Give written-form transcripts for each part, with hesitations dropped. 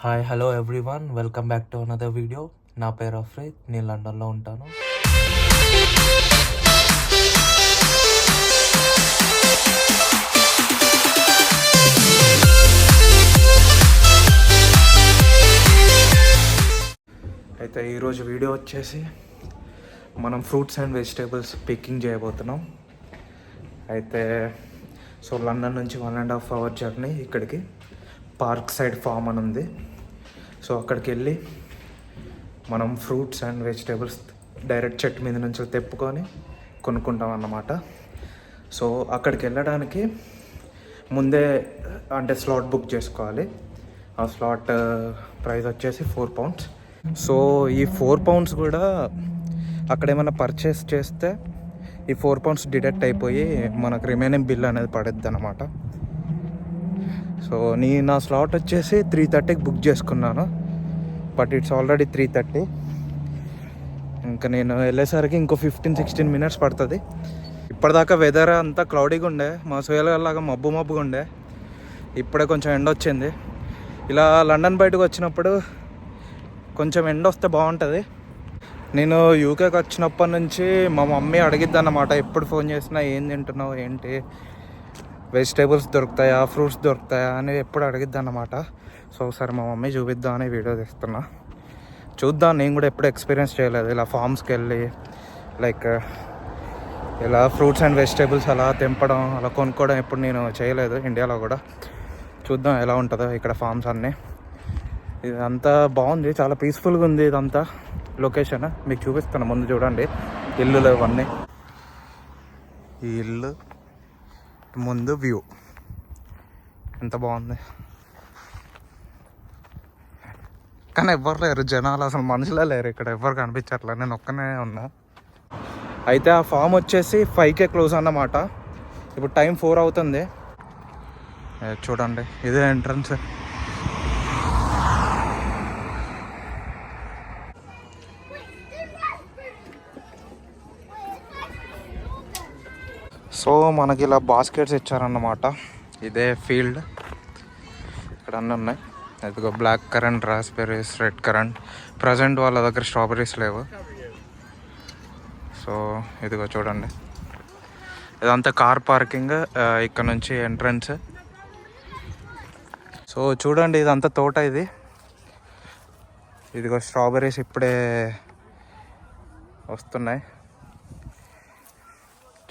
Hi hello everyone, welcome back to another video. నా పేరు అఫ్రీద్, నేను లండన్లో ఉంటాను. అయితే ఈరోజు వీడియో వచ్చేసి మనం ఫ్రూట్స్ అండ్ వెజిటేబుల్స్ పికింగ్ చేయబోతున్నాం. అయితే లండన్ నుంచి 1.5 hour జర్నీ ఇక్కడికి పార్క్ సైడ్ ఫామ్ అని ఉంది. సో అక్కడికి వెళ్ళి మనం ఫ్రూట్స్ అండ్ వెజిటేబుల్స్ డైరెక్ట్ చెట్టు మీద నుంచి తెప్పుకొని కొనుక్కుంటాం అన్నమాట. సో అక్కడికి వెళ్ళడానికి ముందే అంటే స్లాట్ బుక్ చేసుకోవాలి. ఆ స్లాట్ ప్రైస్ వచ్చేసి £4. సో ఈ £4 కూడా అక్కడ ఏమైనా పర్చేస్ చేస్తే ఈ £4 డిడక్ట్ అయిపోయి మనకు రిమైనింగ్ బిల్ అనేది పడుద్ది అన్నమాట. సో నా స్లాట్ వచ్చేసి 3:30కి బుక్ చేసుకున్నాను, బట్ ఇట్స్ ఆల్రెడీ 3:30. ఇంకా నేను వెళ్ళేసరికి ఇంకో 15-16 minutes పడుతుంది. ఇప్పటిదాకా వెదర్ అంతా క్లౌడీగా ఉండే, మా సోయలాగా మబ్బుగా ఉండే. ఇప్పుడే కొంచెం ఎండ వచ్చింది. ఇలా లండన్ బయటకు వచ్చినప్పుడు కొంచెం ఎండ వస్తే బాగుంటుంది. నేను యూకేకి వచ్చినప్పటి నుంచి మా మమ్మీ అడిగిద్ది అన్నమాట, ఎప్పుడు ఫోన్ చేసినా ఏం తింటున్నావు, ఏంటి, వెజిటేబుల్స్ దొరుకుతాయా, ఫ్రూట్స్ దొరుకుతాయా అని ఎప్పుడు అడిగిద్ది అన్నమాట. సో ఒకసారి మా మమ్మీ చూపిద్దాం అని వీడియో తీస్తున్నా. చూద్దాం, నేను కూడా ఎప్పుడు ఎక్స్పీరియన్స్ చేయలేదు ఇలా ఫామ్స్కి వెళ్ళి లైక్ ఇలా ఫ్రూట్స్ అండ్ వెజిటేబుల్స్ అలా తెంపడం, అలా కొనుక్కోవడం ఎప్పుడు నేను చేయలేదు ఇండియాలో కూడా. చూద్దాం ఎలా ఉంటుందో ఇక్కడ ఫామ్స్ అన్నీ. ఇదంతా బాగుంది, చాలా పీస్ఫుల్గా ఉంది ఇదంతా. లొకేషన్ మీకు చూపిస్తాను, ముందు చూడండి ఇల్లులు ఇవన్నీ. ఈ ఇల్లు ముందు వ్యూ ఎంత బాగుంది. కానీ ఎవ్వరు లేరు, జనాలు అసలు మనుషులే లేరు ఇక్కడ, ఎవ్వరు కనిపించట్లేదు, నేను ఒక్కనే ఉన్నా. అయితే ఆ ఫామ్ వచ్చేసి 5కే క్లోజ్ అన్నమాట. ఇప్పుడు టైం 4 అవుతుంది. చూడండి ఇదే ఎంట్రన్స్. సో మనకి ఇలా బాస్కెట్స్ ఇచ్చారన్నమాట. ఇదే ఫీల్డ్, ఇక్కడ అన్నీ ఉన్నాయి. ఇదిగో black currant, raspberries, red currant. Present వాళ్ళ దగ్గర స్ట్రాబెర్రీస్ లేవు. సో ఇదిగో చూడండి, ఇదంతా కార్ పార్కింగ్, ఇక్కడ నుంచి ఎంట్రన్స్. సో చూడండి ఇదంతా తోట. ఇదిగో స్ట్రాబెర్రీస్ ఇప్పుడే వస్తున్నాయి.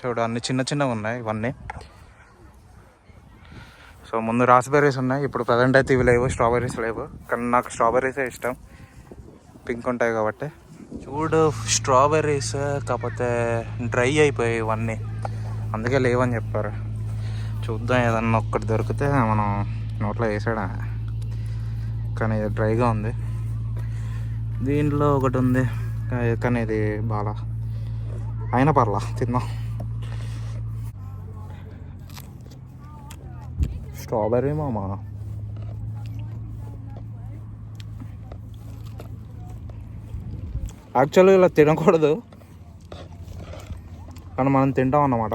చూడు అన్ని చిన్న చిన్నగా ఉన్నాయి ఇవన్నీ. సో ముందు రాస్బెర్రీస్ ఉన్నాయి, ఇప్పుడు ప్రజెంట్ అయితే ఇవి లేవు, స్ట్రాబెర్రీస్ లేవు. కానీ నాకు స్ట్రాబెర్రీసే ఇష్టం, పింక్ ఉంటాయి కాబట్టి. చూడు స్ట్రాబెర్రీస్ కాకపోతే డ్రై అయిపోయాయి ఇవన్నీ, అందుకే లేవని చెప్పారు. చూద్దాం ఏదన్నా ఒక్కటి దొరికితే మనం నోట్లో వేసాడా. కానీ ఇది డ్రైగా ఉంది. దీంట్లో ఒకటి ఉంది కానీ ఇది బాగా అయినా పర్లా, తిందాం. స్ట్రాబెర్రీ మామా, యాక్చువల్గా ఇలా తినకూడదు కానీ మనం తింటాం అన్నమాట.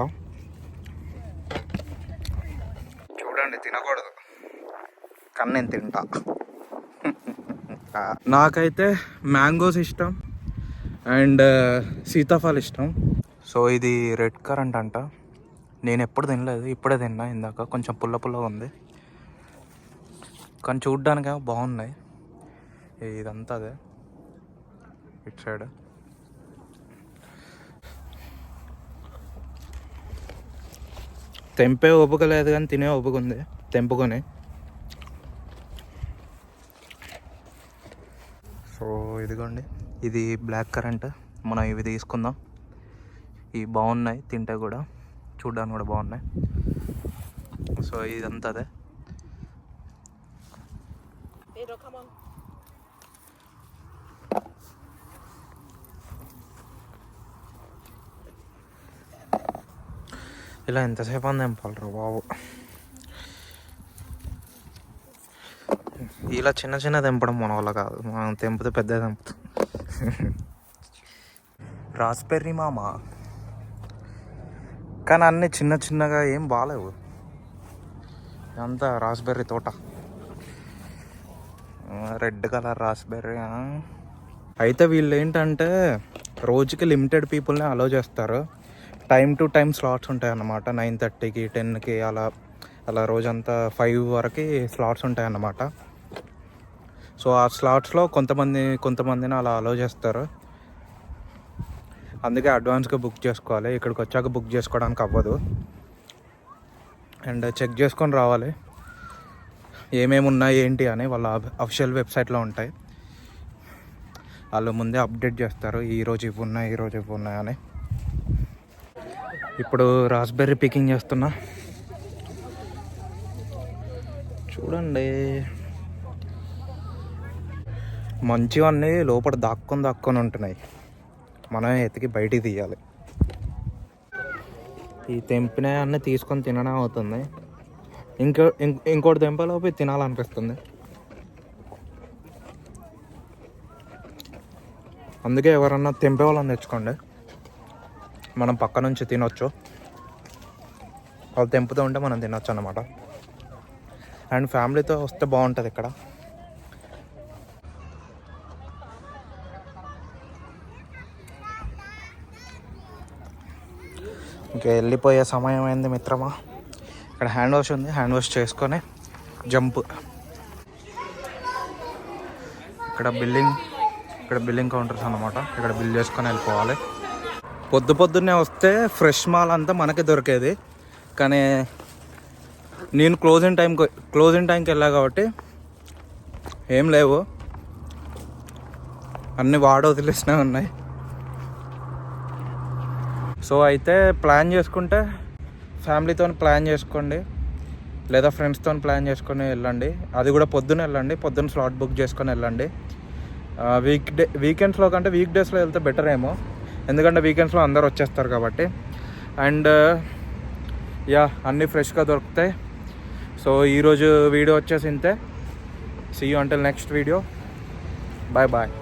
చూడండి తినకూడదు కానీ నేను తింటా. నాకైతే మ్యాంగోస్ ఇష్టం అండ్ సీతాఫలం ఇష్టం. సో ఇది రెడ్ కరెంట్ అంట, నేను ఎప్పుడు తినలేదు, ఇప్పుడే తిన్నా ఇందాక. కొంచెం పుల్లగా ఉంది కానీ చూడ్డానికి బాగున్నాయి. ఇదంతా అదే ఇటు సైడ్. తెంపే ఓపిక లేదు కానీ తినే ఓపిక ఉంది తెంపుకొని. సో ఇదిగోండి, ఇది బ్లాక్ కరెంట్. మనం ఇవి తీసుకుందాం. ఇవి బాగున్నాయి, తింటే కూడా చూడ్డానికి కూడా బాగున్నాయి. సో ఇదంతా అదే. ఇలా ఎంతసేపు అని తెంపాలరా బాబు. ఇలా చిన్న తెంపడం మన వల్ల కాదు, మనం తెంపితే పెద్ద తెంపుతాం. రాస్బెర్రీ మామా, కానీ అన్నీ చిన్నగా ఏం బాగాలేవు. ఇదంతా రాస్బెర్రీ తోట. Red colour raspberry. అయితే వీళ్ళు ఏంటంటే రోజుకి లిమిటెడ్ పీపుల్ని అలో చేస్తారు. టైం టు టైం స్లాట్స్ ఉంటాయి అన్నమాట. 9:30కి 10కి అలా అలా రోజంతా 5 వరకు స్లాట్స్ ఉంటాయి అన్నమాట. సో ఆ స్లాట్స్లో కొంతమందిని అలా అలో చేస్తారు. అందుకే అడ్వాన్స్గా బుక్ చేసుకోవాలి. ఇక్కడికి వచ్చాక బుక్ చేసుకోవడానికి అవ్వదు. అండ్ చెక్ చేసుకొని రావాలి ఏమేమి ఉన్నాయి ఏంటి అని. వాళ్ళ అఫిషియల్ వెబ్సైట్లో ఉంటాయి. వాళ్ళు ముందే అప్డేట్ చేస్తారు ఈరోజు ఇవి ఉన్నాయి అని. ఇప్పుడు రాస్బెర్రీ పికింగ్ చేస్తున్నా. చూడండి, మంచివన్నీ లోపల దాక్కొని ఉంటున్నాయి. మనమే ఎతికి బయటికి తీయాలి. ఈ తెంపినవి అన్నీ తీసుకొని తినడం అవుతుంది. ఇంకోటి తెంపలోపు తినాలనిపిస్తుంది. అందుకే ఎవరన్నా తెంపే వాళ్ళని తెచ్చుకోండి, మనం పక్క నుంచి తినొచ్చు. వాళ్ళు తెంపుతూ ఉంటే మనం తినొచ్చు అన్నమాట. అండ్ ఫ్యామిలీతో వస్తే బాగుంటుంది ఇక్కడ. ఇంకా వెళ్ళిపోయే సమయం అయింది మిత్రమా. ఇక్కడ హ్యాండ్ వాష్ ఉంది, హ్యాండ్ వాష్ చేసుకొని జంప్. ఇక్కడ బిల్లింగ్ కౌంటర్స్ అన్నమాట. ఇక్కడ బిల్ చేసుకొని వెళ్ళిపోవాలి. పొద్దున్నే వస్తే ఫ్రెష్ మాల్ అంతా మనకే దొరికేది. కానీ నేను క్లోజింగ్ టైంకి వెళ్ళా కాబట్టి ఏం లేవు, అన్నీ వదిలేసినవి ఉన్నాయి. సో అయితే ప్లాన్ చేసుకుంటే ఫ్యామిలీతో ప్లాన్ చేసుకోండి, లేదా ఫ్రెండ్స్తో ప్లాన్ చేసుకొని వెళ్ళండి. అది కూడా పొద్దున్న వెళ్ళండి, పొద్దున్న స్లాట్ బుక్ చేసుకొని వెళ్ళండి. వీకెండ్స్లో కంటే వీక్ డేస్లో వెళ్తే బెటర్ ఏమో, ఎందుకంటే వీకెండ్స్లో అందరు వచ్చేస్తారు కాబట్టి. అండ్ అన్నీ ఫ్రెష్గా దొరుకుతాయి. సో ఈరోజు వీడియో వచ్చేసి ఇంతే. See you until next video. Bye.